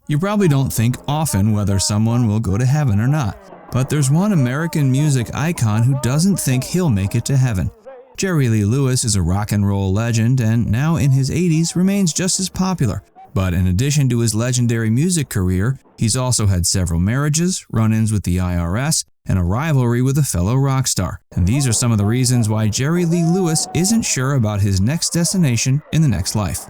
You probably don't think often whether someone will go to heaven or not, but there's one American music icon who doesn't think he'll make it to heaven. Jerry Lee Lewis is a rock and roll legend and now in his 80s remains just as popular. But in addition to his legendary music career, he's also had several marriages, run-ins with the IRS, and a rivalry with a fellow rock star. And these are some of the reasons why Jerry Lee Lewis isn't sure about his next destination in the next life.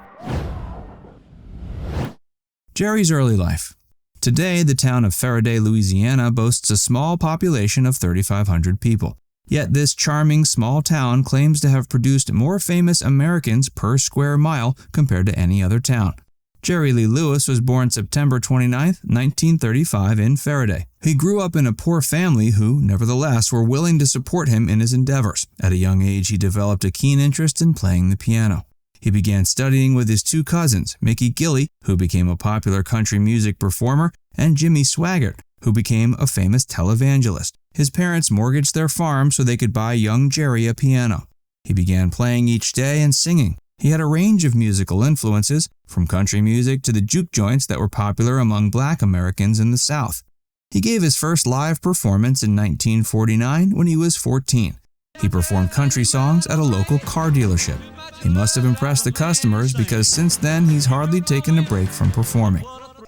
Jerry's early life. Today, the town of Ferriday, Louisiana boasts a small population of 3,500 people. Yet this charming small town claims to have produced more famous Americans per square mile compared to any other town. Jerry Lee Lewis was born September 29, 1935 in Ferriday. He grew up in a poor family who, nevertheless, were willing to support him in his endeavors. At a young age, he developed a keen interest in playing the piano. He began studying with his two cousins, Mickey Gilley, who became a popular country music performer, and Jimmy Swaggart, who became a famous televangelist. His parents mortgaged their farm so they could buy young Jerry a piano. He began playing each day and singing. He had a range of musical influences, from country music to the juke joints that were popular among Black Americans in the South. He gave his first live performance in 1949 when he was 14. He performed country songs at a local car dealership. He must have impressed the customers because since then he's hardly taken a break from performing.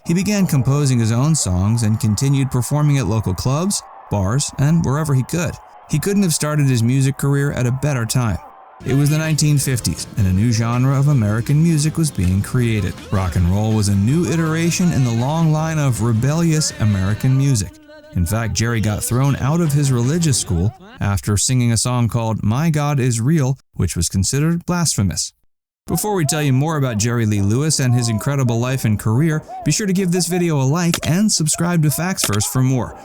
He began composing his own songs and continued performing at local clubs, bars, and wherever he could. He couldn't have started his music career at a better time. It was the 1950s, and a new genre of American music was being created. Rock and roll was a new iteration in the long line of rebellious American music. In fact, Jerry got thrown out of his religious school after singing a song called "My God is Real," which was considered blasphemous. Before we tell you more about Jerry Lee Lewis and his incredible life and career, be sure to give this video a like and subscribe to Facts First for more.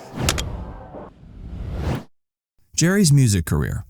Jerry's music career.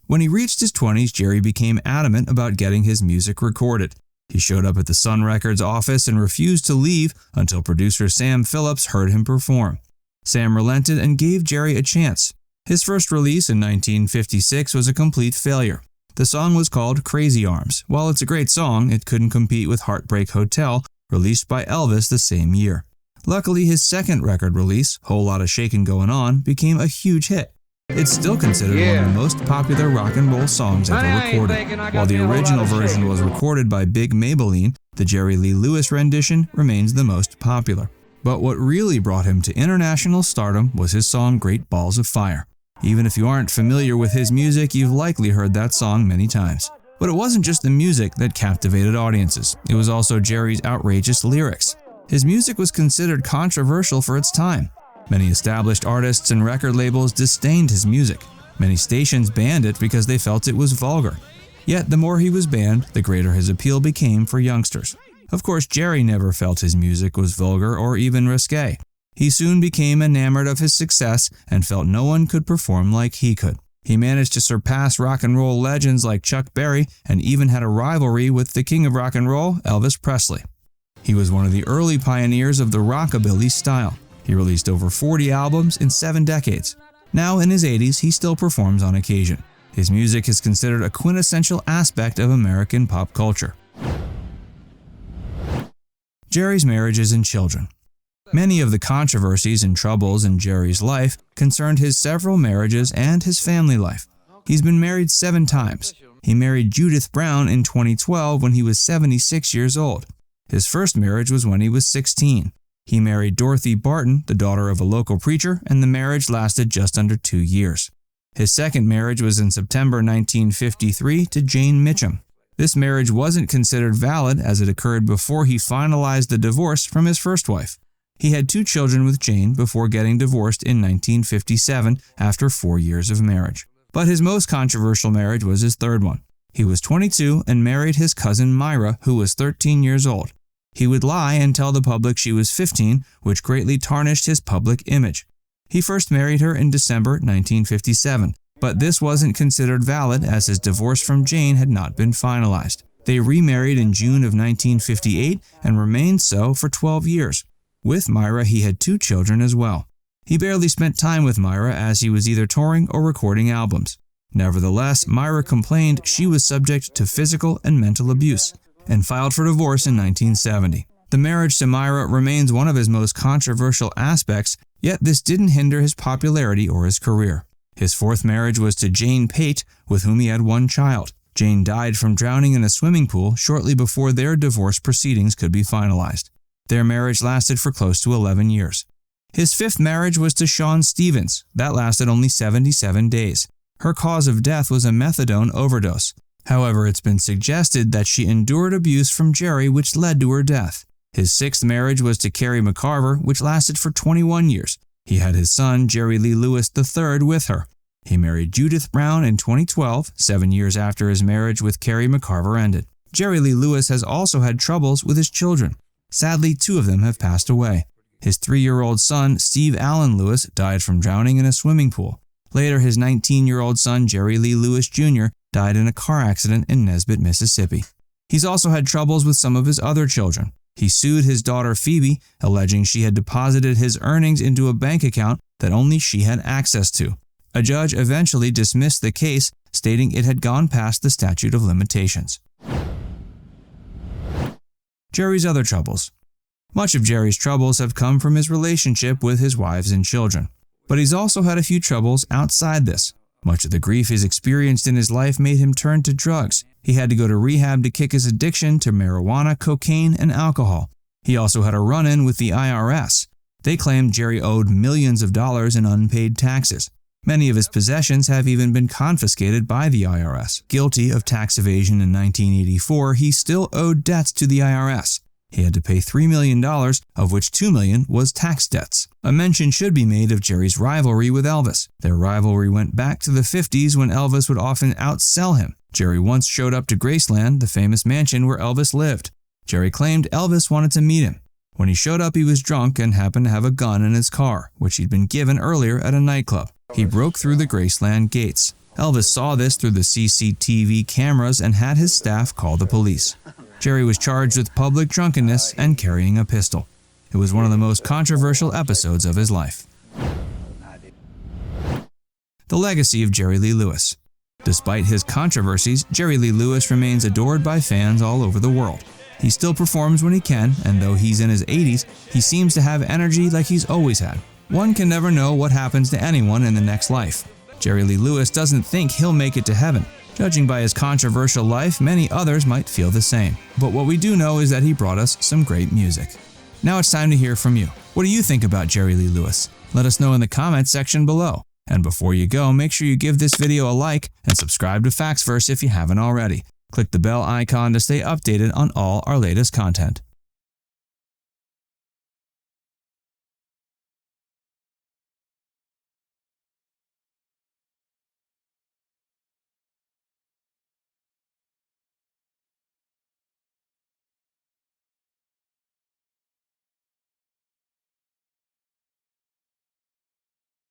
When he reached his 20s, Jerry became adamant about getting his music recorded. He showed up at the Sun Records office and refused to leave until producer Sam Phillips heard him perform. Sam relented and gave Jerry a chance. His first release in 1956 was a complete failure. The song was called Crazy Arms. While it's a great song, it couldn't compete with Heartbreak Hotel, released by Elvis the same year. Luckily, his second record release, Whole Lotta Shakin' Goin' On, became a huge hit. It's still considered one of the most popular rock and roll songs ever recorded. While the original version was recorded by Big Maybelline, the Jerry Lee Lewis rendition remains the most popular. But what really brought him to international stardom was his song Great Balls of Fire. Even if you aren't familiar with his music, you've likely heard that song many times. But it wasn't just the music that captivated audiences. It was also Jerry's outrageous lyrics. His music was considered controversial for its time. Many established artists and record labels disdained his music. Many stations banned it because they felt it was vulgar. Yet the more he was banned, the greater his appeal became for youngsters. Of course, Jerry never felt his music was vulgar or even risque. He soon became enamored of his success and felt no one could perform like he could. He managed to surpass rock and roll legends like Chuck Berry and even had a rivalry with the king of rock and roll, Elvis Presley. He was one of the early pioneers of the rockabilly style. He released over 40 albums in 7 decades. Now in his 80s, he still performs on occasion. His music is considered a quintessential aspect of American pop culture. Jerry's marriages and children. Many of the controversies and troubles in Jerry's life concerned his several marriages and his family life. He's been married 7 times. He married Judith Brown in 2012 when he was 76 years old. His first marriage was when he was 16. He married Dorothy Barton, the daughter of a local preacher, and the marriage lasted just under 2 years. His second marriage was in September 1953 to Jane Mitchum. This marriage wasn't considered valid as it occurred before he finalized the divorce from his first wife. He had 2 children with Jane before getting divorced in 1957 after 4 years of marriage. But his most controversial marriage was his third one. He was 22 and married his cousin Myra, who was 13 years old. He would lie and tell the public she was 15, which greatly tarnished his public image. He first married her in December 1957, but this wasn't considered valid as his divorce from Jane had not been finalized. They remarried in June of 1958 and remained so for 12 years. With Myra, he had 2 children as well. He barely spent time with Myra as he was either touring or recording albums. Nevertheless, Myra complained she was subject to physical and mental abuse and filed for divorce in 1970. The marriage to Myra remains one of his most controversial aspects, yet this didn't hinder his popularity or his career. His fourth marriage was to Jane Pate, with whom he had one child. Jane died from drowning in a swimming pool shortly before their divorce proceedings could be finalized. Their marriage lasted for close to 11 years. His fifth marriage was to Shawn Stevens. That lasted only 77 days. Her cause of death was a methadone overdose. However, it's been suggested that she endured abuse from Jerry, which led to her death. His sixth marriage was to Carrie McCarver, which lasted for 21 years. He had his son, Jerry Lee Lewis III, with her. He married Judith Brown in 2012, 7 years after his marriage with Carrie McCarver ended. Jerry Lee Lewis has also had troubles with his children. Sadly, 2 of them have passed away. His 3-year-old son, Steve Allen Lewis, died from drowning in a swimming pool. Later, his 19-year-old son, Jerry Lee Lewis Jr., died in a car accident in Nesbitt, Mississippi. He's also had troubles with some of his other children. He sued his daughter Phoebe, alleging she had deposited his earnings into a bank account that only she had access to. A judge eventually dismissed the case, stating it had gone past the statute of limitations. Jerry's other troubles. Much of Jerry's troubles have come from his relationship with his wives and children. But he's also had a few troubles outside this. Much of the grief he's experienced in his life made him turn to drugs. He had to go to rehab to kick his addiction to marijuana, cocaine, and alcohol. He also had a run-in with the IRS. They claimed Jerry owed millions of dollars in unpaid taxes. Many of his possessions have even been confiscated by the IRS. Guilty of tax evasion in 1984, he still owed debts to the IRS. He had to pay $3 million, of which $2 million was tax debts. A mention should be made of Jerry's rivalry with Elvis. Their rivalry went back to the 50s when Elvis would often outsell him. Jerry once showed up to Graceland, the famous mansion where Elvis lived. Jerry claimed Elvis wanted to meet him. When he showed up, he was drunk and happened to have a gun in his car, which he'd been given earlier at a nightclub. He broke through the Graceland gates. Elvis saw this through the CCTV cameras and had his staff call the police. Jerry was charged with public drunkenness and carrying a pistol. It was one of the most controversial episodes of his life. The legacy of Jerry Lee Lewis. Despite his controversies, Jerry Lee Lewis remains adored by fans all over the world. He still performs when he can, and though he's in his 80s, he seems to have energy like he's always had. One can never know what happens to anyone in the next life. Jerry Lee Lewis doesn't think he'll make it to heaven. Judging by his controversial life, many others might feel the same. But what we do know is that he brought us some great music. Now it's time to hear from you. What do you think about Jerry Lee Lewis? Let us know in the comments section below. And before you go, make sure you give this video a like and subscribe to Factsverse if you haven't already. Click the bell icon to stay updated on all our latest content.